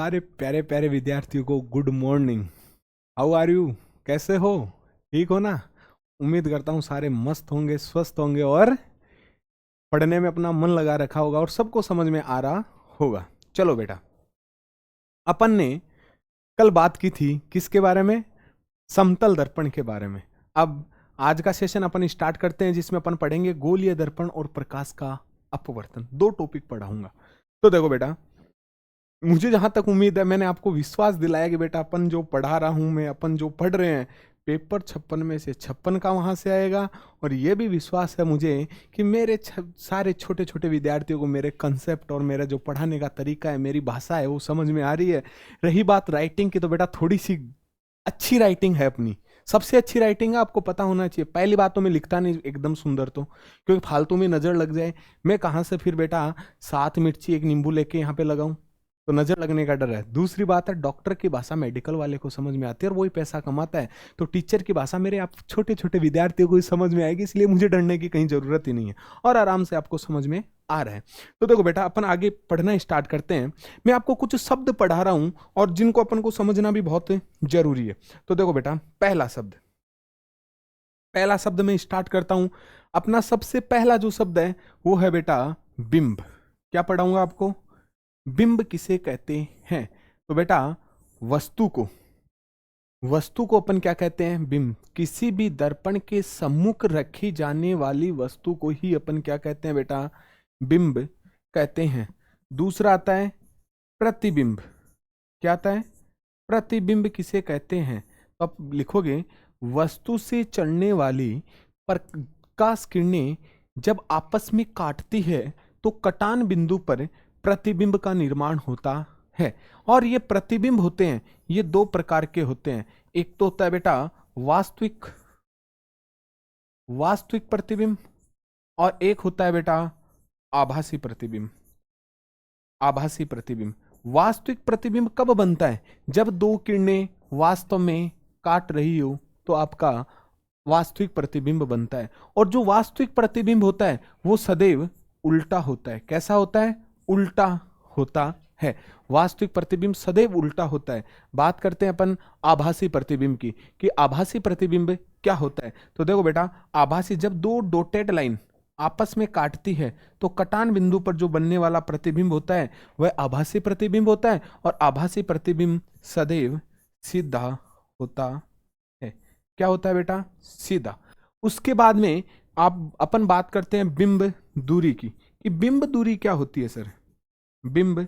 सारे प्यारे प्यारे विद्यार्थियों को good morning. How are you? कैसे हो? ठीक हो ना? उम्मीद करता हूँ सारे मस्त होंगे, स्वस्थ होंगे और पढ़ने में अपना मन लगा रखा होगा और सबको समझ में आ रहा होगा। चलो बेटा, अपन ने कल बात की थी किसके बारे में? समतल दर्पण के बारे में। अब आज का सेशन अपन स्टार्ट करते हैं जिसमें अपन पढ़ेंगे गोलीय दर्पण और प्रकाश का अपवर्तन। दो टॉपिक पढ़ाऊंगा। तो देखो बेटा, मुझे जहां तक उम्मीद है, मैंने आपको विश्वास दिलाया कि बेटा अपन जो पढ़ा रहा हूं मैं, अपन जो पढ़ रहे हैं, पेपर 56 में से 56 का वहां से आएगा। और ये भी विश्वास है मुझे कि मेरे सारे छोटे छोटे विद्यार्थियों को मेरे कंसेप्ट और मेरा जो पढ़ाने का तरीका है, मेरी भाषा है, वो समझ में आ रही है। रही बात राइटिंग की, तो बेटा थोड़ी सी अच्छी राइटिंग है अपनी, सबसे अच्छी राइटिंग है, आपको पता होना चाहिए। पहली बात तो मैं लिखता नहीं एकदम सुंदर, तो क्योंकि फालतू में नजर लग जाए। मैं कहाँ से फिर बेटा 7 मिर्ची 1 नींबू लेके यहाँ पे लगाऊं, तो नजर लगने का डर है। दूसरी बात है, डॉक्टर की भाषा मेडिकल वाले को समझ में आती है और वही पैसा कमाता है। तो टीचर की भाषा मेरे आप छोटे छोटे विद्यार्थियों को ही समझ में आएगी, इसलिए मुझे डरने की कहीं जरूरत ही नहीं है और आराम से आपको समझ में आ रहा है। तो देखो बेटा, अपन आगे पढ़ना स्टार्ट करते हैं। मैं आपको कुछ शब्द पढ़ा रहा हूं और जिनको अपन को समझना भी बहुत जरूरी है। तो देखो बेटा, पहला शब्द मैं स्टार्ट करता हूं। अपना सबसे पहला जो शब्द है वो है बेटा बिंब। क्या पढ़ाऊंगा आपको? बिंब किसे कहते हैं? तो बेटा, वस्तु को वस्तु को अपन क्या कहते हैं? बिंब। किसी भी दर्पण के सम्मुख रखी जाने वाली वस्तु को ही अपन क्या कहते हैं बेटा? बिंब कहते हैं। दूसरा आता है प्रतिबिंब। क्या आता है? प्रतिबिंब किसे कहते हैं? तो आप लिखोगे, वस्तु से चलने वाली प्रकाश किरणें जब आपस में काटती है तो कटान बिंदु पर प्रतिबिंब का निर्माण होता है। और ये प्रतिबिंब होते हैं, ये दो प्रकार के होते हैं। एक तो होता है बेटा वास्तविक वास्तविक प्रतिबिंब, और एक होता है बेटा आभासी प्रतिबिंब। आभासी प्रतिबिंब। वास्तविक प्रतिबिंब कब बनता है? जब दो किरणें वास्तव में काट रही हो तो आपका वास्तविक प्रतिबिंब बनता है। और जो वास्तविक प्रतिबिंब होता है वो सदैव उल्टा होता है। कैसा होता है? उल्टा होता है। वास्तविक प्रतिबिंब सदैव उल्टा होता है। बात करते हैं अपन आभासी प्रतिबिंब की, कि आभासी प्रतिबिंब क्या होता है। तो देखो बेटा, आभासी, जब दो डॉटेड लाइन आपस में काटती है तो कटान बिंदु पर जो बनने वाला प्रतिबिंब होता है वह आभासी प्रतिबिंब होता है। और आभासी प्रतिबिंब सदैव सीधा होता है। क्या होता है बेटा? सीधा। उसके बाद में आप अपन बात करते हैं बिंब दूरी की, कि बिंब दूरी क्या होती है सर? बिंब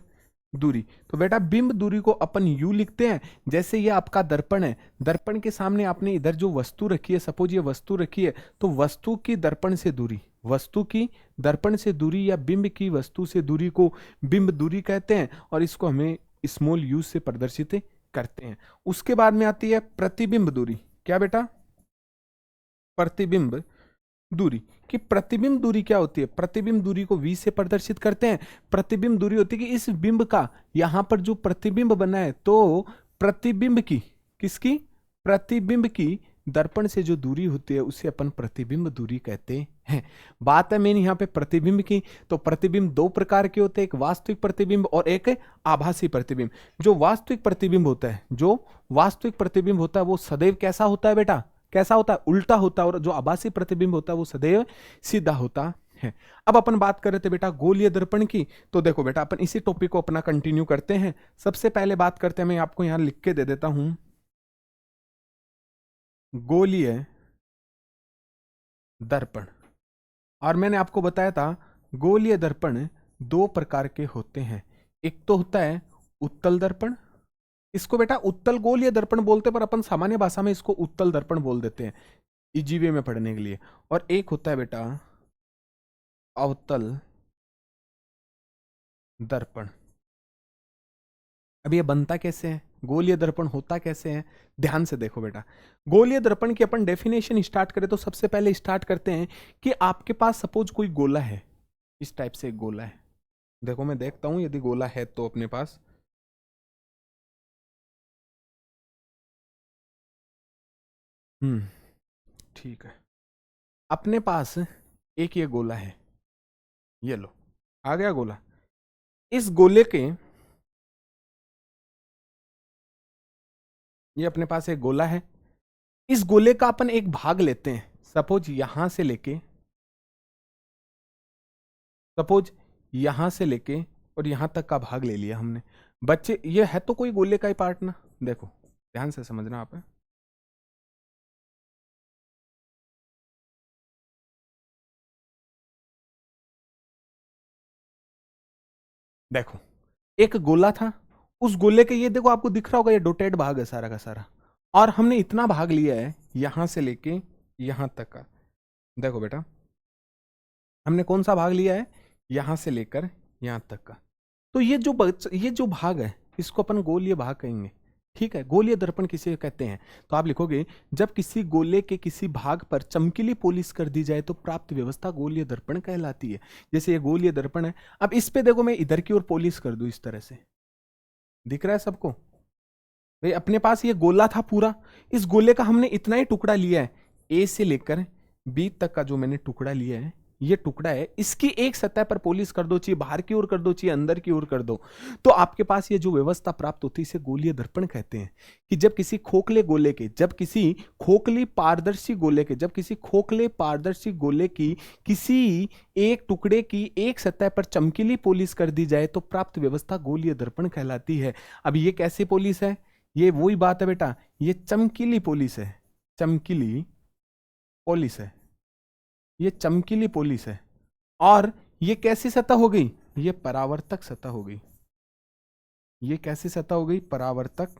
दूरी, तो बेटा बिंब दूरी को अपन यू लिखते हैं। जैसे ये आपका दर्पण है, दर्पण के सामने आपने इधर जो वस्तु रखी है, सपोज ये वस्तु रखी है, तो वस्तु की दर्पण से दूरी, वस्तु की दर्पण से दूरी या बिंब की वस्तु से दूरी को बिंब दूरी कहते हैं। और इसको हमें स्मॉल यू से प्रदर्शित करते हैं। उसके बाद में आती है प्रतिबिंब दूरी। क्या बेटा? प्रतिबिंब दूरी। कि प्रतिबिंब दूरी क्या होती है? प्रतिबिंब दूरी को v से प्रदर्शित करते हैं। प्रतिबिंब दूरी होती है कि इस बिंब का यहां पर जो प्रतिबिंब बना है, तो प्रतिबिंब की, किसकी? प्रतिबिंब की दर्पण से जो दूरी होती है उसे अपन प्रतिबिंब दूरी कहते हैं। बात है मेन यहाँ पे प्रतिबिंब की। तो प्रतिबिंब दो प्रकार के होते हैं, एक वास्तविक प्रतिबिंब और एक आभासी प्रतिबिंब। जो वास्तविक प्रतिबिंब होता है, जो वास्तविक प्रतिबिंब होता है वो सदैव कैसा होता है बेटा? कैसा होता है? उल्टा होता है। और जो आभासी प्रतिबिंब होता है वो सदैव सीधा होता है। अब अपन बात कर रहे थे बेटा गोलीय दर्पण की। तो देखो बेटा, अपन इसी टॉपिक को अपना कंटिन्यू करते हैं। सबसे पहले बात करते हैं, मैं आपको यहां लिख के दे देता हूं, गोलीय दर्पण। और मैंने आपको बताया था गोलीय दर्पण दो प्रकार के होते हैं। एक तो होता है उत्तल दर्पण, इसको बेटा उत्तल गोलीय दर्पण बोलते हैं, पर अपन सामान्य भाषा में इसको उत्तल दर्पण बोल देते हैं इजी वे में पढ़ने के लिए। और एक होता है बेटा अवतल दर्पण। अब ये बनता कैसे है, गोलीय दर्पण होता कैसे है? ध्यान से देखो बेटा, गोलीय दर्पण की अपन डेफिनेशन स्टार्ट करें तो सबसे पहले स्टार्ट करते हैं कि आपके पास सपोज कोई गोला है, इस टाइप से एक गोला है। देखो मैं देखता हूं यदि गोला है तो अपने पास, ठीक है, अपने पास एक ये गोला है, ये लो, आ गया गोला। इस गोले के ये अपने पास एक गोला है, इस गोले का अपन एक भाग लेते हैं, सपोज यहां से लेके, सपोज यहां से लेके और यहां तक का भाग ले लिया हमने। बच्चे ये है तो कोई गोले का ही पार्ट ना, देखो ध्यान से समझना आप। देखो एक गोला था, उस गोले के ये देखो आपको दिख रहा होगा, ये डोटेड भाग है सारा का सारा, और हमने इतना भाग लिया है यहां से लेके यहां तक का। देखो बेटा हमने कौन सा भाग लिया है, यहां से लेकर यहां तक का। तो ये जो भाग है इसको अपन गोलीय भाग कहेंगे, ठीक है। गोलीय दर्पण किसे कहते हैं, तो आप लिखोगे जब किसी गोले के किसी भाग पर चमकीली पॉलिश कर दी जाए तो प्राप्त व्यवस्था गोलीय दर्पण कहलाती है। जैसे ये गोलीय दर्पण है, अब इस पे देखो मैं इधर की ओर पॉलिश कर दूं, इस तरह से दिख रहा है सबको भाई। अपने पास ये गोला था पूरा, इस गोले का हमने इतना ही टुकड़ा लिया है, ए से लेकर बी तक का जो मैंने टुकड़ा लिया है, ये टुकड़ा है, इसकी एक सतह पर पॉलिश कर दो, चाहिए बाहर की ओर कर दो, चाहिए अंदर की ओर कर दो, तो आपके पास ये जो व्यवस्था प्राप्त होती है इसे गोलीय दर्पण कहते हैं। कि जब किसी खोखले गोले के, जब किसी खोखली पारदर्शी गोले के, जब किसी खोखले पारदर्शी गोले की किसी एक टुकड़े की एक सतह पर चमकीली पॉलिश कर दी जाए तो प्राप्त व्यवस्था गोलीय दर्पण कहलाती है। अब ये कैसी पॉलिश है, ये वही बात है बेटा, ये चमकीली पॉलिश है, चमकीली पॉलिश है, ये चमकीली पॉलिश है। और ये कैसी सतह हो गई, ये परावर्तक सतह हो गई। ये कैसी सतह हो गई, परावर्तक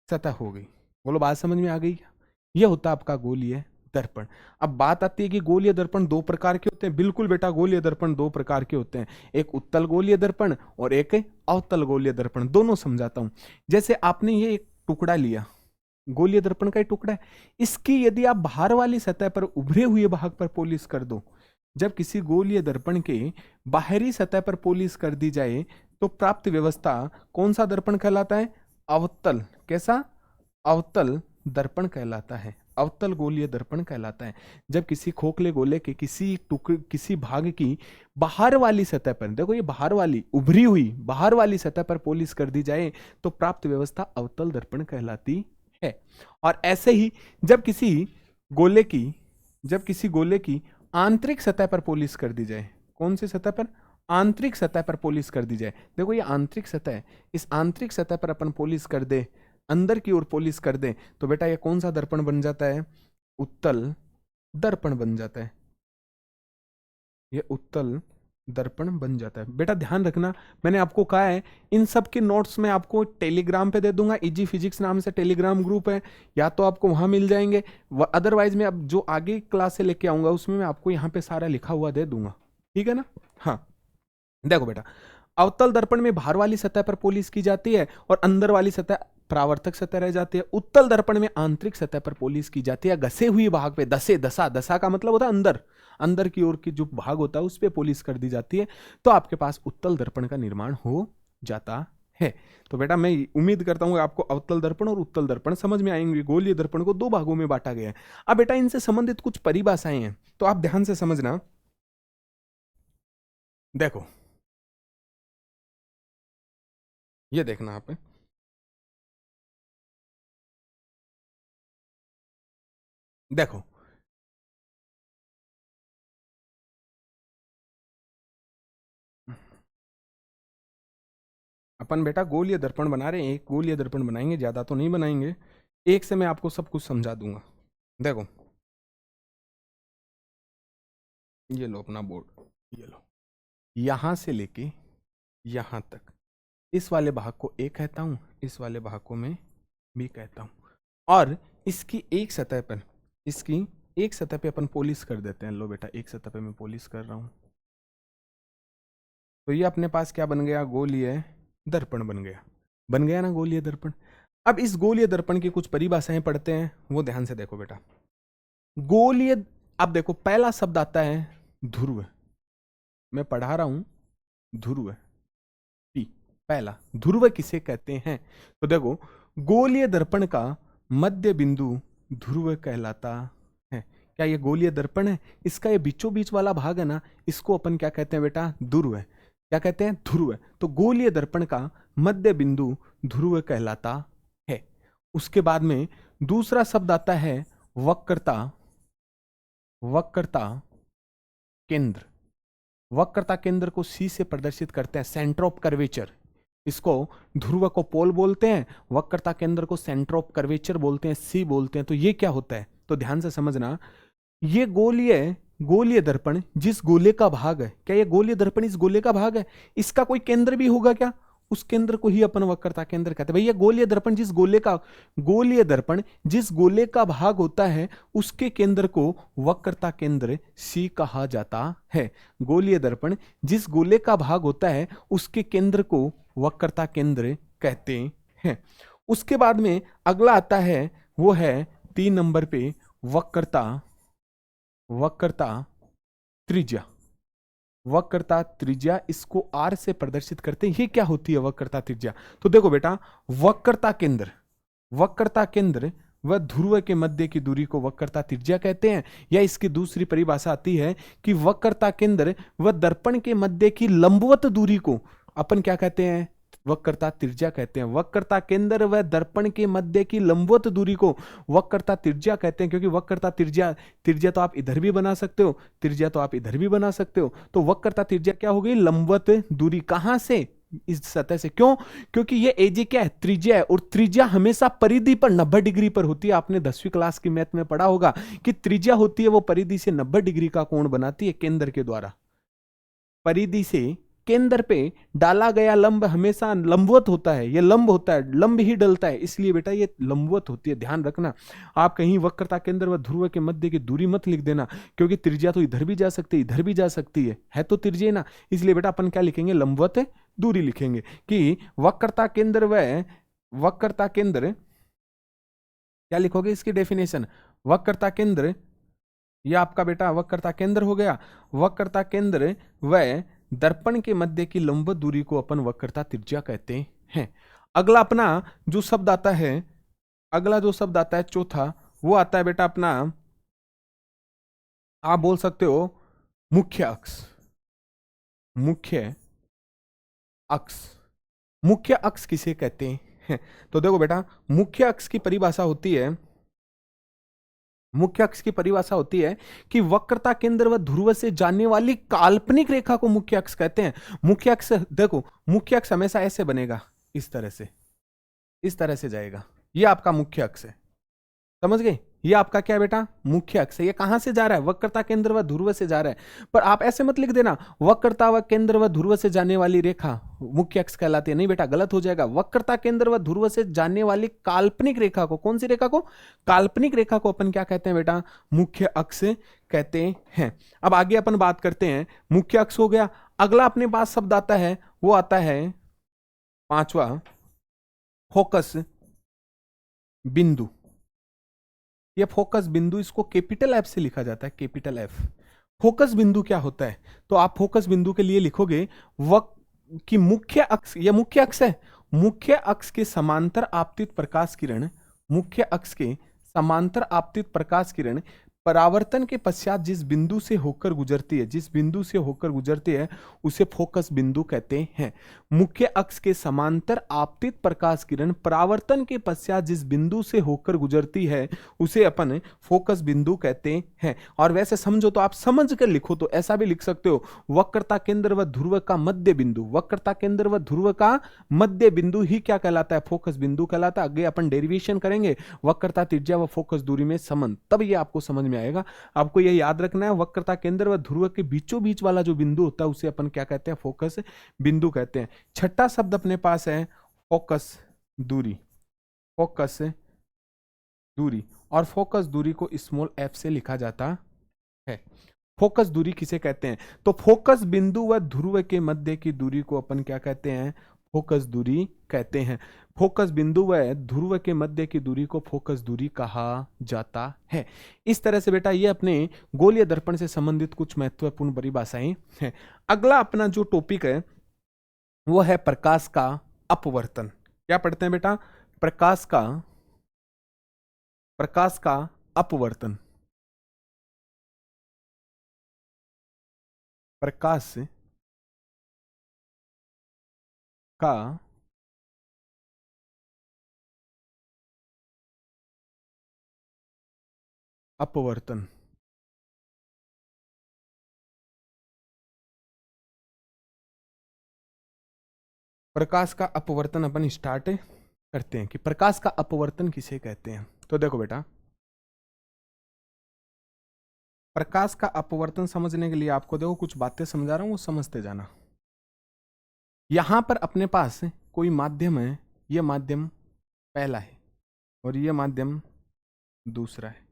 सतह हो गई। बोलो बात समझ में आ गई। ये होता है आपका गोलीय दर्पण। अब बात आती है कि गोलीय दर्पण दो प्रकार के होते हैं। बिल्कुल बेटा, गोलीय दर्पण दो प्रकार के होते हैं, एक उत्तल गोलीय दर्पण और एक अवतल गोलीय दर्पण। दोनों समझाता हूं। जैसे आपने ये एक टुकड़ा लिया, गोलीय दर्पण का ही टुकड़ा है, इसकी यदि आप बाहर वाली सतह पर उभरे हुए भाग पर पॉलिश कर दो, जब किसी गोलीय दर्पण के बाहरी सतह पर पॉलिश कर दी जाए तो प्राप्त व्यवस्था कौन सा दर्पण कहलाता है, अवतल। कैसा, अवतल दर्पण कहलाता है, अवतल गोलीय दर्पण कहलाता है। जब किसी खोखले गोले के किसी भाग की बाहर वाली सतह पर, देखो ये बाहर वाली उभरी हुई बाहर वाली सतह पर पॉलिश कर दी जाए तो प्राप्त व्यवस्था अवतल दर्पण कहलाती है। और ऐसे ही जब किसी गोले की आंतरिक सतह पर पॉलिश कर दी जाए, कौन सी सतह पर, आंतरिक सतह पर पॉलिश कर दी जाए। देखो ये आंतरिक सतह है, इस आंतरिक सतह पर अपन पॉलिश कर दे, अंदर की ओर पॉलिश कर दे, तो बेटा ये कौन सा दर्पण बन जाता है, उत्तल दर्पण बन जाता है। ये उत्तल दर्पण बन जाता है। बेटा ध्यान रखना, मैंने आपको कहा है इन सब के नोट्स में आपको टेलीग्राम पे दे दूंगा, इजी फिजिक्स नाम से टेलीग्राम ग्रुप है, या तो आपको वहां मिल जाएंगे, अदरवाइज मैं अब जो आगे क्लास से लेके आऊंगा उसमें मैं आपको यहाँ पे सारा लिखा हुआ दे दूंगा, ठीक है ना। हाँ देखो बेटा, अवतल दर्पण में बाहर वाली सतह पर पॉलिश की जाती है और अंदर वाली सतह परावर्तक सतह रह जाती है। उत्तल दर्पण में आंतरिक सतह पर पॉलिश की जाती है, घसे हुई भाग पे, दसा का मतलब होता है अंदर, अंदर की ओर की जो भाग होता है उस पे पॉलिश कर दी जाती है, तो आपके पास उत्तल दर्पण का निर्माण हो जाता है। तो बेटा मैं उम्मीद करता हूं आपको अवतल दर्पण और उत्तल दर्पण समझ में आएंगे। गोलीय दर्पण को दो भागों में बांटा गया है। अब बेटा इनसे संबंधित कुछ परिभाषाएं हैं, तो आप ध्यान से समझना। देखो ये देखना आप, देखो अपन बेटा गोलीय दर्पण बना रहे हैं, एक गोलीय दर्पण बनाएंगे, ज्यादा तो नहीं बनाएंगे, एक से मैं आपको सब कुछ समझा दूंगा। देखो ये लो अपना बोर्ड, ये लो, यहां से लेके यहां तक, इस वाले भाग को ए कहता हूं, इस वाले भाग को मैं बी कहता हूं, और इसकी एक सतह पर, इसकी एक सतह पे अपन पॉलिश कर देते हैं। लो बेटा एक सतह पे मैं पॉलिश कर रहा हूं, तो ये अपने पास क्या बन गया, गोलीय दर्पण बन गया ना गोलीय दर्पण। अब इस गोलीय दर्पण की कुछ परिभाषाएं पढ़ते हैं, वो ध्यान से देखो बेटा। गोलीय, अब देखो पहला शब्द आता है ध्रुव, मैं पढ़ा रहा हूं ध्रुव, पहला ध्रुव किसे कहते हैं, तो देखो गोलीय दर्पण का मध्य बिंदु ध्रुव कहलाता है। क्या ये गोलीय दर्पण है, इसका ये बीचों बीच वाला भाग है ना, इसको अपन क्या कहते हैं बेटा, ध्रुव। क्या कहते हैं, ध्रुव। तो गोलीय दर्पण का मध्य बिंदु ध्रुव कहलाता है। उसके बाद में दूसरा शब्द आता है वक्रता, वक्रता केंद्र। वक्रता केंद्र को सी से प्रदर्शित करते हैं, सेंटर ऑफ कर्वेचर। इसको ध्रुव को पोल बोलते हैं, वक्रता केंद्र को सेंटर ऑफ कर्वेचर बोलते हैं, सी बोलते हैं। तो ये क्या होता है, तो ध्यान से समझना। ये गोलीय, गोलीय दर्पण जिस गोले का भाग है, क्या ये गोलीय दर्पण इस गोले का भाग है? इसका कोई केंद्र भी होगा क्या? उस केंद्र को ही अपन वक्रता केंद्र कहते हैं। भैया गोलीय दर्पण जिस गोले का, गोलीय दर्पण जिस गोले का भाग होता है उसके केंद्र को वक्रता केंद्र सी कहा जाता है। गोलीय दर्पण जिस गोले का भाग होता है उसके केंद्र को वक्रता केंद्र कहते हैं। उसके बाद में अगला आता है, वो है 3 नंबर पे वक्रता, वक्रता त्रिज्या। वक्रता त्रिज्या, इसको आर से प्रदर्शित करते हैं। ये क्या होती है वक्रता त्रिज्या? तो देखो बेटा, वक्रता केंद्र, वक्रता केंद्र व ध्रुव के मध्य की दूरी को वक्रता त्रिज्या कहते हैं। या इसकी दूसरी परिभाषा आती है कि वक्रता केंद्र व दर्पण के मध्य की लंबवत दूरी को अपन क्या कहते हैं? वक्रता त्रिज्या कहते हैं। वक्रता केंद्र व दर्पण के मध्य की लंबवत दूरी को वक्रता त्रिज्या कहते हैं, क्योंकि वक्रता त्रिज्या, त्रिज्या तो आप इधर भी बना सकते हो, त्रिज्या तो आप इधर भी बना सकते हो। तो वक्रता त्रिज्या क्या हो गई? लंबवत दूरी। कहां से? इस सतह से। क्यों? क्योंकि ये एजे क्या है? त्रिज्या है, और त्रिज्या हमेशा परिधि पर 90 डिग्री पर होती है। आपने 10वीं क्लास की मैथ में पढ़ा होगा कि त्रिज्या होती है वो परिधि से 90 डिग्री का कोण बनाती है केंद्र के द्वारा। परिधि से केंद्र पे डाला गया लंब हमेशा लंबवत होता है, ये लंब होता है, लंब ही डलता है, इसलिए बेटा ये लंबवत होती है, ध्यान रखना। आप कहीं वक्रता केंद्र व ध्रुव के मध्य की दूरी मत लिख देना, क्योंकि त्रिज्या तो इधर भी जा सकती है, इधर भी जा सकती है तो त्रिज्या ना, इसलिए बेटा अपन क्या लिखेंगे? लंबवत दूरी लिखेंगे कि वक्रता केंद्र व वक्रता केंद्र, क्या लिखोगे इसकी डेफिनेशन? वक्रता केंद्र, यह आपका बेटा वक्रता केंद्र हो गया। वक्रता केंद्र व दर्पण के मध्य की लंबवत दूरी को अपन वक्रता त्रिज्या कहते हैं। अगला अपना जो शब्द आता है, अगला जो शब्द आता है चौथा, वो आता है बेटा अपना, आप बोल सकते हो मुख्य अक्ष। मुख्य अक्ष, मुख्य अक्ष किसे कहते हैं? तो देखो बेटा, मुख्य अक्ष की परिभाषा होती है, मुख्य अक्ष की परिभाषा होती है कि वक्रता केंद्र व ध्रुव से जाने वाली काल्पनिक रेखा को मुख्य अक्ष कहते हैं। मुख्य अक्ष, देखो मुख्य अक्ष हमेशा ऐसे बनेगा, इस तरह से, इस तरह से जाएगा, ये आपका मुख्य अक्ष है, समझ गए? ये आपका क्या है बेटा? मुख्य अक्ष है। ये कहां से जा रहा है? वक्रता केंद्र व ध्रुव से जा रहा है। पर आप ऐसे मत लिख देना वक्रता व केंद्र व ध्रुव से जाने वाली रेखा मुख्य अक्ष कहलाती है, नहीं बेटा, गलत हो जाएगा। वक्रता केंद्र व ध्रुव से जाने वाली काल्पनिक रेखा को, कौन सी रेखा को? काल्पनिक रेखा को अपन क्या कहते हैं बेटा? मुख्य अक्ष कहते हैं। अब आगे अपन बात करते हैं, मुख्य अक्ष हो गया। अगला अपने पास शब्द आता है, वो आता है 5वां, फोकस बिंदु। ये फोकस बिंदु, इसको कैपिटल एफ से लिखा जाता है, कैपिटल एफ। फोकस बिंदु क्या होता है? तो आप फोकस बिंदु के लिए लिखोगे कि मुख्य अक्ष, यह मुख्य अक्ष है, मुख्य अक्ष के समांतर आपतित प्रकाश किरण, मुख्य अक्ष के समांतर आपतित प्रकाश किरण परावर्तन के पश्चात जिस बिंदु से होकर गुजरती है, जिस बिंदु से होकर गुजरती है उसे फोकस बिंदु कहते हैं। मुख्य अक्ष के समांतर आपतित प्रकाश किरण परावर्तन के पश्चात जिस बिंदु से होकर गुजरती है उसे अपन फोकस बिंदु कहते हैं। और वैसे समझो तो आप समझ कर लिखो तो ऐसा भी लिख सकते हो, वक्रता केंद्र व ध्रुव का मध्य बिंदु, वक्रता केंद्र व ध्रुव का मध्य बिंदु ही क्या कहलाता है? फोकस बिंदु कहलाता है। आगे अपन डेरिवेशन करेंगे वक्रता त्रिज्या व फोकस दूरी में संबंध, तब ये आपको समझ में आएगा। आपको ये याद रखना है, वक्रता केंद्र व ध्रुव के बीचों बीच वाला जो बिंदु होता है उसे अपन क्या कहते हैं? फोकस बिंदु कहते हैं। छठा शब्द अपने पास है फोकस दूरी, फोकस दूरी, और फोकस दूरी को स्मॉल एफ से लिखा जाता है। फोकस दूरी किसे कहते हैं? तो फोकस बिंदु व ध्रुव के मध्य की दूरी को अपन क्या कहते हैं? फोकस दूरी कहते हैं। फोकस बिंदु व ध्रुव के मध्य की दूरी को फोकस दूरी कहा जाता है। इस तरह से बेटा ये अपने गोलीय दर्पण से संबंधित कुछ महत्वपूर्ण परिभाषाएं हैं। अगला अपना जो टॉपिक है वो है प्रकाश का अपवर्तन। क्या पढ़ते हैं बेटा? प्रकाश का, प्रकाश का अपवर्तन। प्रकाश का अपवर्तन। प्रकाश का अपवर्तन अपन स्टार्ट करते हैं कि प्रकाश का अपवर्तन किसे कहते हैं। तो देखो बेटा, प्रकाश का अपवर्तन समझने के लिए आपको देखो कुछ बातें समझा रहा हूं, वो समझते जाना। यहां पर अपने पास कोई माध्यम है, यह माध्यम पहला है और यह माध्यम दूसरा है।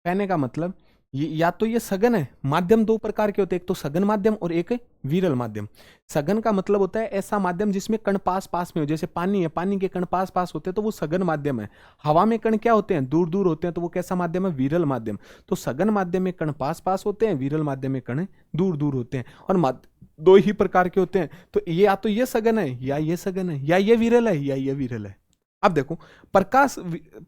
कहने का मतलब ये या तो ये सघन है। माध्यम दो प्रकार के होते हैं, एक तो सघन माध्यम और एक विरल माध्यम। सघन का मतलब होता है ऐसा माध्यम जिसमें कण पास पास में हो, जैसे पानी है, पानी के कण पास पास होते हैं तो वो सघन माध्यम है। हवा में कण क्या होते हैं, दूर दूर होते हैं, तो वो कैसा माध्यम है, विरल माध्यम। तो सघन माध्यम में कण पास पास होते हैं, विरल माध्यम में कण दूर दूर होते हैं, और दो ही प्रकार के होते हैं। तो ये या तो ये सघन है या ये सघन है, या ये विरल है या ये विरल है। अब देखो, प्रकाश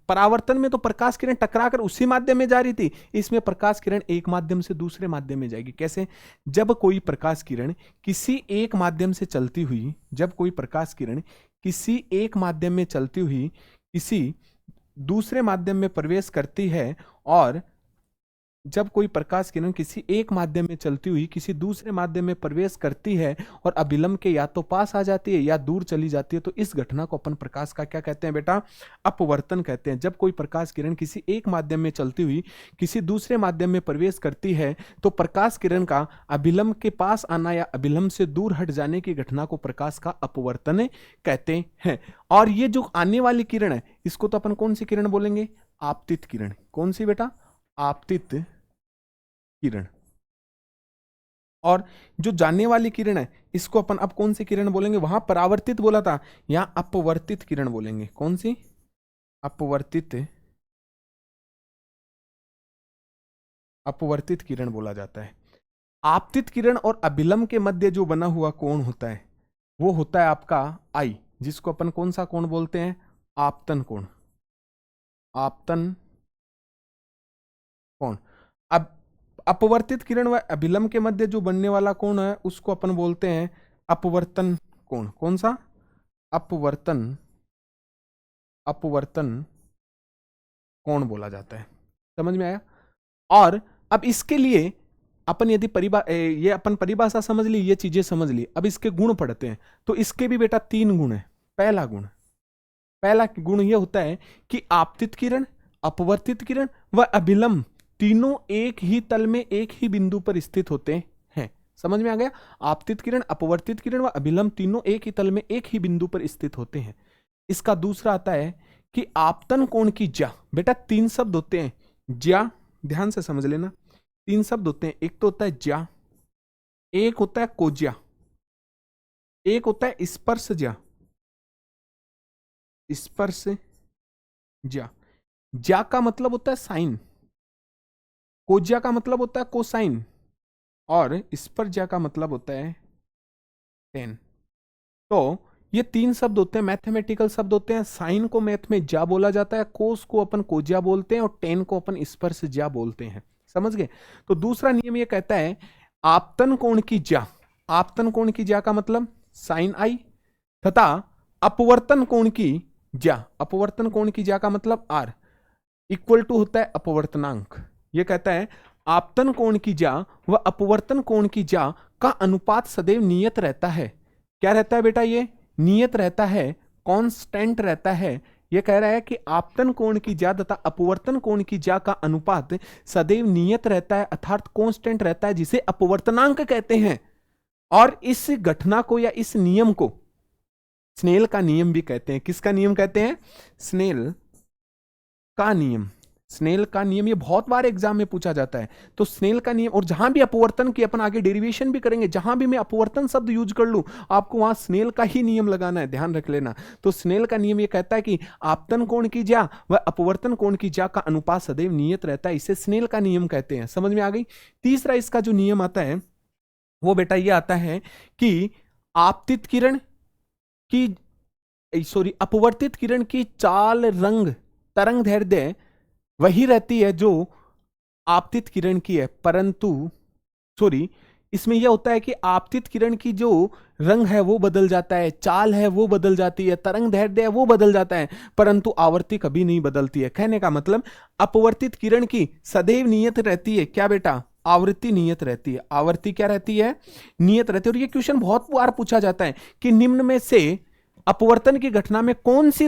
परावर्तन में तो प्रकाश किरण टकराकर उसी माध्यम में जा रही थी, इसमें प्रकाश किरण एक माध्यम से दूसरे माध्यम में जाएगी। कैसे? जब कोई प्रकाश किरण किसी एक माध्यम से चलती हुई, जब कोई प्रकाश किरण किसी एक माध्यम में चलती हुई किसी दूसरे माध्यम में प्रवेश करती है, और जब कोई प्रकाश किरण किसी एक माध्यम में चलती हुई किसी दूसरे माध्यम में प्रवेश करती है और अभिलंब के या तो पास आ जाती है या दूर चली जाती है, तो इस घटना को अपन प्रकाश का क्या कहते हैं बेटा, अपवर्तन कहते हैं। जब कोई प्रकाश किरण किसी एक माध्यम में चलती हुई किसी दूसरे माध्यम में प्रवेश करती है तो प्रकाश किरण का अभिलंब के पास आना या अभिलंब से दूर हट जाने की घटना को प्रकाश का अपवर्तन कहते हैं। और ये जो आने वाली किरण है, इसको तो अपन कौन सी किरण बोलेंगे, आपतित किरण। कौन सी बेटा, आपतित किरण। और जो जाने वाली किरण है, इसको अपन अब कौन सी किरण बोलेंगे, वहां परावर्तित बोला था, यहां अपवर्तित किरण बोलेंगे। कौन सी, अपवर्तित, अपवर्तित किरण बोला जाता है। आपतित किरण और अभिलंब के मध्य जो बना हुआ कोण होता है वो होता है आपका आई, जिसको अपन कौन सा कोण बोलते हैं, आपतन कोण। आपतन कोण। अब अपवर्तित किरण व अभिलंब के मध्य जो बनने वाला कोण है उसको अपन बोलते हैं अपवर्तन कोण। कौन सा, अपवर्तन, अपवर्तन कोण बोला जाता है। समझ में आया? और अब इसके लिए अपन यदि ये अपन परिभाषा समझ ली, ये चीजें समझ ली, अब इसके गुण पढ़ते हैं। तो इसके भी बेटा तीन गुण है। पहला गुण, पहला गुण ये होता है कि आपतित किरण, अपवर्तित किरण व अभिलंब तीनों एक ही तल में एक ही बिंदु पर स्थित होते हैं। समझ में आ गया? आपतित किरण, अपवर्तित किरण व अभिलंब तीनों एक ही तल में एक ही बिंदु पर स्थित होते हैं। इसका दूसरा आता है कि आपतन कोण की ज्या। बेटा तीन शब्द होते हैं, ज्या, ध्यान से समझ लेना, तीन शब्द होते हैं। एक तो होता है ज्या, एक होता है कोज्या, एक होता है स्पर्श ज्या। स्पर्श ज्या, ज्या का मतलब होता है साइन, कोज्या का मतलब होता है कोसाइन, और स्पर्श ज्या का मतलब होता है टेन। तो ये तीन शब्द होते हैं, मैथमेटिकल शब्द होते हैं। साइन को मैथ में ज्या बोला जाता है, कोस को अपन कोज्या बोलते हैं, और टेन को अपन स्पर्श ज्या बोलते हैं। समझ गए? तो दूसरा नियम ये कहता है आपतन कोण की ज्या, आपतन कोण की ज्या का मतलब साइन आई, तथा अपवर्तन कोण की ज्या, अपवर्तन कोण की ज्या का मतलब आर, इक्वल टू होता है अपवर्तनांक। ये कहता है आपतन कोण की ज्या व अपवर्तन कोण की ज्या का अनुपात सदैव नियत रहता है। क्या रहता है बेटा? ये नियत रहता है, कांस्टेंट रहता है। यह कह रहा है कि आपतन कोण की ज्या तथा अपवर्तन कोण की ज्या का अनुपात सदैव नियत रहता है, अर्थात कांस्टेंट रहता है, जिसे अपवर्तनांक कहते हैं। और इस घटना को या इस नियम को स्नेल का नियम भी कहते हैं। किसका नियम कहते हैं? स्नेल का नियम। स्नेल का नियम ये बहुत बार एग्जाम में पूछा जाता है। तो स्नेल का नियम, और जहां भी अपवर्तन की अपन आगे डेरिवेशन भी करेंगे, जहां भी मैं अपवर्तन शब्द यूज कर लूं आपको वहां स्नेल का ही नियम लगाना है, ध्यान रख लेना। तो स्नेल का नियम ये कहता है कि आपतन कोण की ज्या व अपवर्तन कोण की ज्या का अनुपात सदैव नियत रहता है, इसे स्नेल का नियम कहते हैं। समझ में आ गई? तीसरा इसका जो नियम आता है वो बेटा ये आता है कि आपतित किरण की, सॉरी, अपवर्तित किरण की चाल, रंग, तरंग दैर्ध्य वही रहती है जो आपतित किरण की है, परंतु सॉरी, इसमें यह होता है कि आपतित किरण की जो रंग है वो बदल जाता है, चाल है वो बदल जाती है, तरंग दैर्ध्य है वो बदल जाता है, परंतु आवर्ती कभी नहीं बदलती है। कहने का मतलब अपवर्तित किरण की सदैव नियत रहती है। क्या बेटा? आवृत्ति नियत रहती है। आवर्ती क्या रहती है? नियत रहती है। और ये क्वेश्चन बहुत बार पूछा जाता है कि निम्न में से अपवर्तन की घटना में कौन सी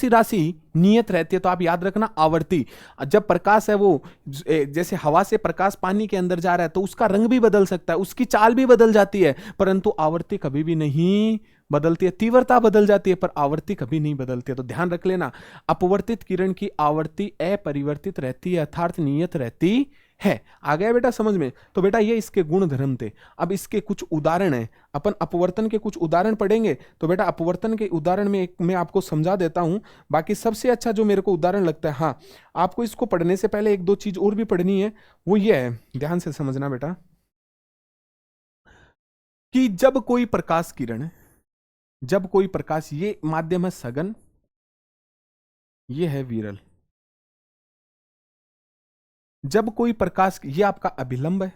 राशि नियत रहती है? तो आप याद रखना आवर्ती। जब प्रकाश है वो जैसे हवा से प्रकाश पानी के अंदर जा रहा है तो उसका रंग भी बदल सकता है, उसकी चाल भी बदल जाती है, परंतु आवर्ती कभी भी नहीं बदलती है। तीव्रता बदल जाती है पर आवर्ती कभी नहीं बदलती है। तो ध्यान रख लेना, अपवर्तित किरण की आवर्ती अपरिवर्तित रहती है, अर्थात नियत रहती है। आ गया बेटा समझ में? तो बेटा ये इसके गुण धर्म थे। अब इसके कुछ उदाहरण हैं, अपन अपवर्तन के कुछ उदाहरण पढ़ेंगे। तो बेटा अपवर्तन के उदाहरण में एक मैं आपको समझा देता हूं। बाकी सबसे अच्छा जो मेरे को उदाहरण लगता है, हाँ आपको इसको पढ़ने से पहले एक दो चीज और भी पढ़नी है, वो ये है, ध्यान से समझना बेटा, कि जब कोई प्रकाश, ये माध्यम है सघन, ये है विरल। जब कोई प्रकाश, ये आपका अभिलंब है,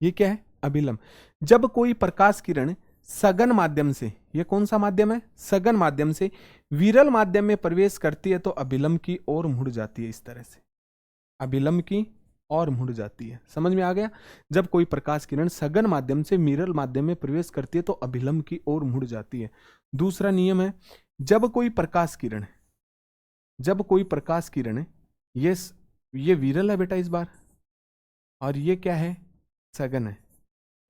ये क्या है? अभिलंब। जब कोई प्रकाश किरण सघन माध्यम से, ये कौन सा माध्यम है? सघन माध्यम से विरल माध्यम में प्रवेश करती है तो अभिलंब की ओर मुड़ जाती है। इस तरह से अभिलंब की ओर मुड़ जाती है। समझ में आ गया? जब कोई प्रकाश किरण सघन माध्यम से विरल माध्यम में प्रवेश करती है तो अभिलंब की ओर मुड़ जाती है। दूसरा नियम है, जब कोई प्रकाश किरण, ये विरल है बेटा इस बार, और ये क्या है? सघन है।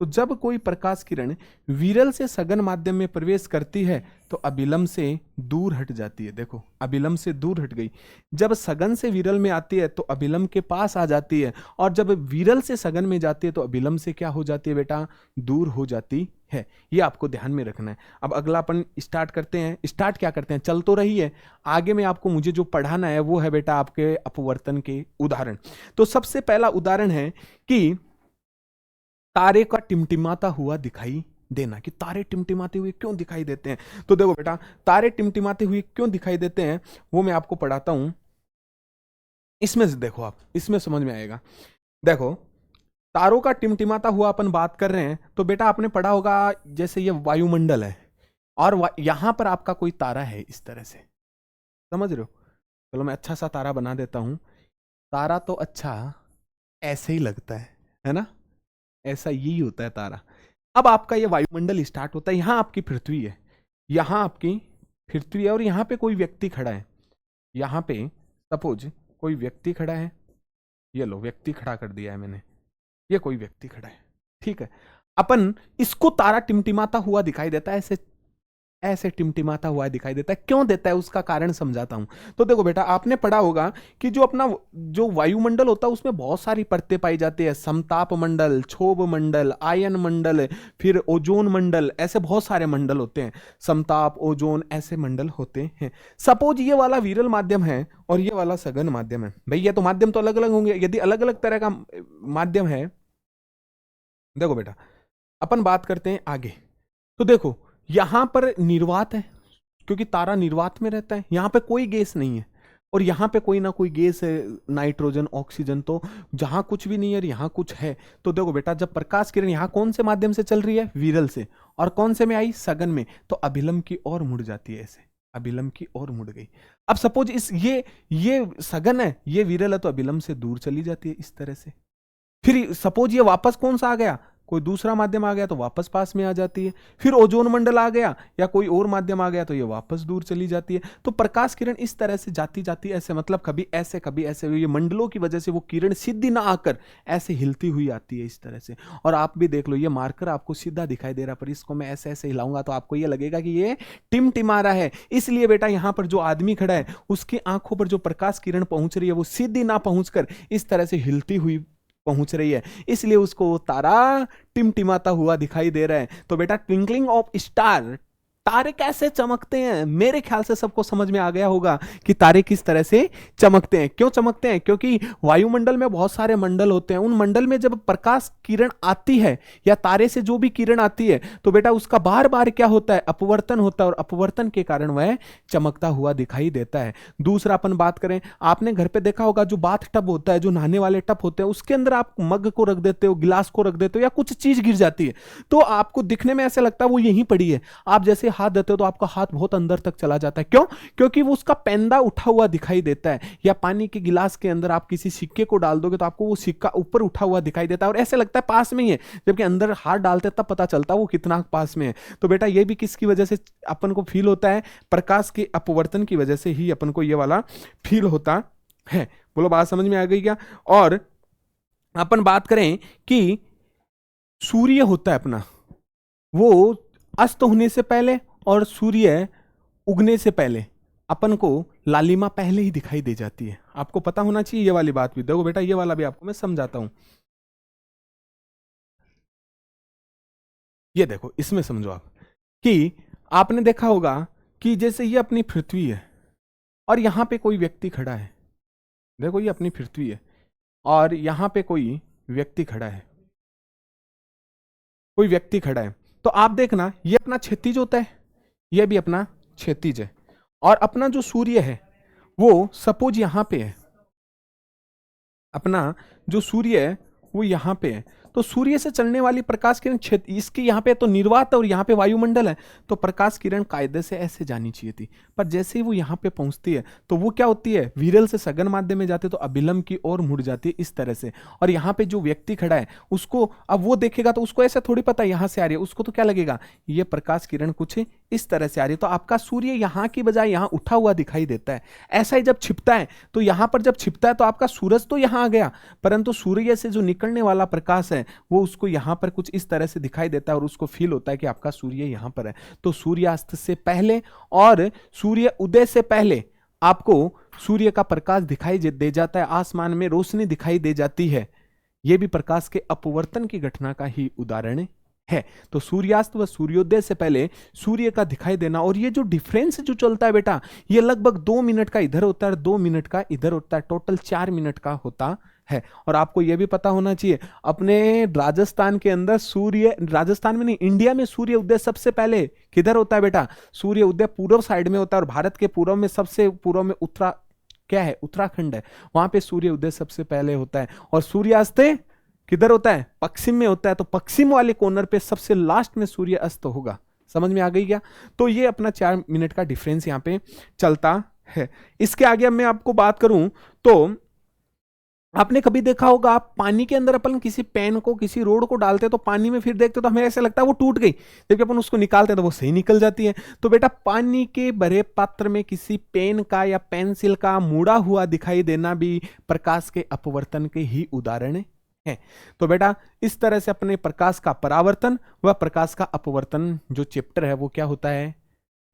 तो जब कोई प्रकाश किरण विरल से सघन माध्यम में प्रवेश करती है तो अभिलंब से दूर हट जाती है। देखो अभिलंब से दूर हट गई। जब सघन से विरल में आती है तो अभिलंब के पास आ जाती है, और जब विरल से सघन में जाती है तो अभिलंब से क्या हो जाती है बेटा? दूर हो जाती है। ये आपको ध्यान में रखना है। अब अगला अपन स्टार्ट करते हैं। स्टार्ट क्या करते हैं, चल तो रही है, आगे में आपको मुझे जो पढ़ाना है वो है बेटा आपके अपवर्तन के उदाहरण। तो सबसे पहला उदाहरण है कि तारे का टिमटिमाता हुआ दिखाई देना, कि तारे टिमटिमाते हुए क्यों दिखाई देते हैं। तो देखो बेटा, तारे टिमटिमाते हुए क्यों दिखाई देते हैं वो मैं आपको पढ़ाता हूं। इसमें से देखो, आप इसमें समझ में आएगा। देखो तारों का टिमटिमाता हुआ अपन बात कर रहे हैं, तो बेटा आपने पढ़ा होगा जैसे ये वायुमंडल है और यहां पर आपका कोई तारा है इस तरह से, समझ रहे हो? चलो मैं अच्छा सा तारा बना देता हूं। तारा तो अच्छा ऐसे ही लगता है ना? ऐसा यही होता है तारा। अब आपका ये वायुमंडल स्टार्ट होता है, यहां आपकी पृथ्वी है, यहां आपकी पृथ्वी है, और यहां पे कोई व्यक्ति खड़ा है। यहां पे सपोज कोई व्यक्ति खड़ा है, ये लो व्यक्ति खड़ा कर दिया है मैंने, ये कोई व्यक्ति खड़ा है, ठीक है। अपन इसको तारा टिमटिमाता हुआ दिखाई देता है, ऐसे ऐसे टिमटिमाता हुआ दिखाई देता है। क्यों देता है उसका कारण समझाता हूं। तो देखो बेटा, आपने पढ़ा होगा कि जो अपना जो वायुमंडल होता है उसमें बहुत सारी परतें पाई जाती है, समताप मंडल, क्षोभ मंडल, आयन मंडल, फिर ओजोन मंडल, ऐसे बहुत सारे मंडल होते हैं। समताप, ओजोन, ऐसे मंडल होते हैं। सपोज ये वाला विरल माध्यम है और ये वाला सघन माध्यम है। भाई ये तो माध्यम तो अलग अलग होंगे। यदि अलग अलग तरह का माध्यम है, देखो बेटा अपन बात करते हैं आगे। तो देखो यहां पर निर्वात है, क्योंकि तारा निर्वात में रहता है, यहां पे कोई गैस नहीं है, और यहां पे कोई ना कोई गैस है, नाइट्रोजन, ऑक्सीजन। तो जहां कुछ भी नहीं है और यहां कुछ है, तो देखो बेटा जब प्रकाश किरण यहां कौन से माध्यम से चल रही है? विरल से। और कौन से में आई? सघन में। तो अभिलंब की ओर मुड़ जाती है, ऐसे अभिलंब की ओर मुड़ गई। अब सपोज ये सघन है, ये विरल है, तो अभिलंब से दूर चली जाती है इस तरह से। फिर सपोज ये वापस कौन सा आ गया? कोई दूसरा माध्यम आ गया तो वापस पास में आ जाती है। फिर ओजोन मंडल आ गया या कोई और माध्यम आ गया तो ये वापस दूर चली जाती है। तो प्रकाश किरण इस तरह से जाती जाती ऐसे, मतलब कभी ऐसे, ये मंडलों की वजह से वो किरण सीधी ना आकर ऐसे हिलती हुई आती है इस तरह से। और आप भी देख लो, ये मार्कर आपको सीधा दिखाई दे रहा, पर इसको मैं ऐसे ऐसे हिलाऊंगा तो आपको ये लगेगा कि ये टिमटिमा रहा है। इसलिए बेटा यहां पर जो आदमी खड़ा है उसकी आंखों पर जो प्रकाश किरण पहुंच रही है वो सीधी ना पहुंचकर इस तरह से हिलती हुई पहुंच रही है, इसलिए उसको तारा टिमटिमाता हुआ दिखाई दे रहा है। तो बेटा ट्विंकलिंग ऑफ स्टार, तारे कैसे चमकते हैं, मेरे ख्याल से सबको समझ में आ गया होगा कि तारे किस तरह से चमकते हैं। क्यों चमकते हैं? क्योंकि वायुमंडल में बहुत सारे मंडल होते हैं, उन मंडल में जब प्रकाश किरण आती है या तारे से जो भी किरण आती है तो बेटा उसका बार बार क्या होता है, अपवर्तन होता है, और अपवर्तन के कारण वह चमकता हुआ दिखाई देता है। दूसरा अपन बात करें, आपने घर पे देखा होगा जो बाथ टब होता है, जो नहाने वाले टब होते हैं, उसके अंदर आप मग को रख देते हो, गिलास को रख देते हो या कुछ चीज गिर जाती है तो आपको दिखने में ऐसा लगता है वो यहीं पड़ी है। आप जैसे हाथ देते हो तो आपका हाथ बहुत अंदर तक चला जाता है। क्यों? क्योंकि वो उसका पेंदा उठा हुआ दिखाई देता है। या पानी के गिलास के अंदर आप किसी सिक्के को डाल दोगे तो आपको वो सिक्का ऊपर उठा हुआ दिखाई देता है और ऐसे लगता है पास में ही है, जबकि अंदर हाथ डालते तब पता चलता है वो कितना पास में है। तो बेटा ये भी किसकी वजह से अपन को फील होता है? प्रकाश के अपवर्तन की वजह से ही अपन को ये वाला फील होता है। बोलो बात समझ में आ गई क्या? और अपन बात करें कि सूर्य होता है अपना, वो अस्त होने से पहले और सूर्य उगने से पहले अपन को लालिमा पहले ही दिखाई दे जाती है। आपको पता होना चाहिए ये वाली बात भी। देखो बेटा ये वाला भी आपको मैं समझाता हूं। ये देखो इसमें समझो आप कि आपने देखा होगा कि जैसे ये अपनी पृथ्वी है और यहां पे कोई व्यक्ति खड़ा है। देखो ये अपनी पृथ्वी है और यहां पे कोई व्यक्ति खड़ा है, कोई व्यक्ति खड़ा है। तो आप देखना ये अपना क्षैतिज होता है, ये भी अपना क्षैतिज है, और अपना जो सूर्य है वो सपोज यहां पे है। अपना जो सूर्य है वो यहां पे है, तो सूर्य से चलने वाली प्रकाश किरण क्षेत्र इसकी यहाँ पे तो निर्वात और यहाँ पे वायुमंडल है, तो प्रकाश किरण कायदे से ऐसे जानी चाहिए थी। पर जैसे ही वो यहाँ पे पहुंचती है तो वो क्या होती है, विरल से सघन माध्यम में जाते तो अभिलंब की ओर मुड़ जाती है इस तरह से। और यहाँ पे जो व्यक्ति खड़ा है उसको अब वो देखेगा तो उसको ऐसा थोड़ी पता यहाँ से आ रही है, उसको तो क्या लगेगा ये प्रकाश किरण कुछ इस तरह से आ रही है, तो आपका सूर्य यहाँ की बजाय यहाँ उठा हुआ दिखाई देता है। ऐसा ही जब छिपता है तो यहाँ पर जब छिपता है तो आपका सूरज तो यहाँ आ गया, परंतु सूर्य से जो निकलने वाला प्रकाश है वो उसको यहां पर कुछ इस तरह से दिखाई देता है और उसको फील होता है कि आपका सूर्य यहां पर है। तो सूर्यास्त से पहले और सूर्य उदय से पहले आपको सूर्य का प्रकाश दिखाई दे जाता है, आसमान में रोशनी दिखाई दे जाती है। यह भी प्रकाश के अपवर्तन की घटना का ही उदाहरण है। तो सूर्यास्त व सूर्योदय से पहले सूर्य का दिखाई देना, और ये जो डिफरेंस जो चलता है बेटा ये लगभग 2 मिनट का इधर होता है, 2 मिनट का इधर होता है, टोटल 4 मिनट का होता है। और आपको यह भी पता होना चाहिए अपने राजस्थान के अंदर सूर्य, राजस्थान में नहीं इंडिया में सूर्य उदय सबसे पहले किधर होता है बेटा? सूर्य उदय पूर्व साइड में होता है, और भारत के पूर्व में सबसे पूर्व में क्या है, उत्तराखंड है, वहां पे सूर्य उदय सबसे पहले होता है। और सूर्यास्त किधर होता है? पश्चिम में होता है, तो पश्चिम वाले कॉर्नर पे सबसे लास्ट में सूर्य अस्त होगा। समझ में आ गई क्या? तो ये अपना 4 मिनट का डिफरेंस यहाँ पे चलता है। इसके आगे अब मैं आपको बात करूं तो आपने कभी देखा होगा, आप पानी के अंदर अपन किसी पेन को किसी रोड को डालते तो पानी में फिर देखते तो हमें ऐसा लगता है वो टूट गई, जबकि अपन उसको निकालते तो वो सही निकल जाती है। तो बेटा पानी के भरे पात्र में किसी पेन का या पेंसिल का मुड़ा हुआ दिखाई देना भी प्रकाश के अपवर्तन के ही उदाहरण है। तो बेटा इस तरह से अपने प्रकाश का परावर्तन व प्रकाश का अपवर्तन जो चैप्टर है वो क्या होता है,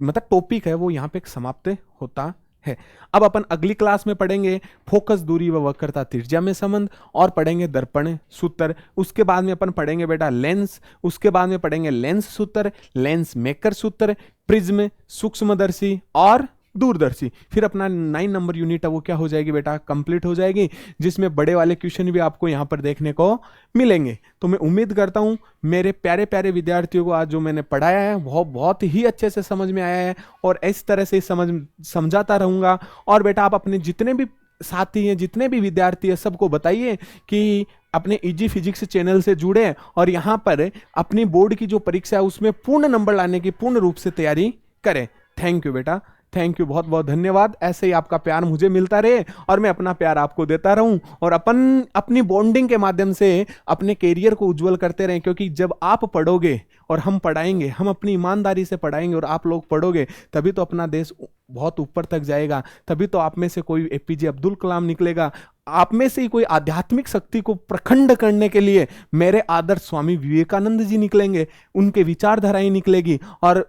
मतलब टॉपिक है, वो यहाँ पे समाप्त होता है। अब अपन अगली क्लास में पढ़ेंगे फोकस दूरी व वक्रता त्रिज्या में संबंध, और पढ़ेंगे दर्पण सूत्र। उसके बाद में अपन पढ़ेंगे बेटा लेंस, उसके बाद में पढ़ेंगे लेंस सूत्र, लेंस मेकर सूत्र, प्रिज्म, सूक्ष्मदर्शी और दूरदर्शी। फिर अपना 9 नंबर यूनिट है वो क्या हो जाएगी बेटा, कंप्लीट हो जाएगी, जिसमें बड़े वाले क्वेश्चन भी आपको यहाँ पर देखने को मिलेंगे। तो मैं उम्मीद करता हूँ मेरे प्यारे प्यारे विद्यार्थियों को आज जो मैंने पढ़ाया है वो बहुत ही अच्छे से समझ में आया है, और इस तरह से समझाता रहूँगा। और बेटा आप अपने जितने भी साथी हैं, जितने भी विद्यार्थी हैं, सबको बताइए कि अपने इजी फिजिक्स चैनल से जुड़े और यहाँ पर अपनी बोर्ड की जो परीक्षा है उसमें पूर्ण नंबर लाने की पूर्ण रूप से तैयारी करें। थैंक यू बेटा, थैंक यू, बहुत बहुत धन्यवाद। ऐसे ही आपका प्यार मुझे मिलता रहे और मैं अपना प्यार आपको देता रहूं, और अपन अपनी बॉन्डिंग के माध्यम से अपने कैरियर को उज्जवल करते रहें। क्योंकि जब आप पढ़ोगे और हम पढ़ाएंगे, हम अपनी ईमानदारी से पढ़ाएंगे और आप लोग पढ़ोगे, तभी तो अपना देश बहुत ऊपर तक जाएगा। तभी तो आप में से कोई एपीजे अब्दुल कलाम निकलेगा, आप में से ही कोई आध्यात्मिक शक्ति को प्रखंड करने के लिए मेरे आदर्श स्वामी विवेकानंद जी निकलेंगे, उनके विचारधाराएं निकलेगी, और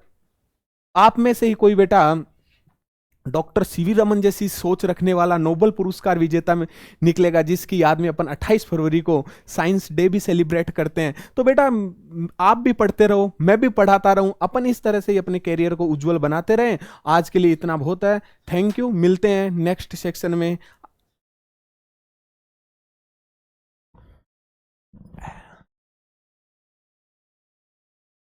आप में से ही कोई बेटा डॉक्टर सीवी रमन जैसी सोच रखने वाला नोबेल पुरस्कार विजेता में निकलेगा, जिसकी याद में अपन 28 फरवरी को साइंस डे भी सेलिब्रेट करते हैं। तो बेटा आप भी पढ़ते रहो, मैं भी पढ़ाता रहूं, अपन इस तरह से ही अपने करियर को उज्जवल बनाते रहें। आज के लिए इतना बहुत है। थैंक यू, मिलते हैं नेक्स्ट सेक्शन में।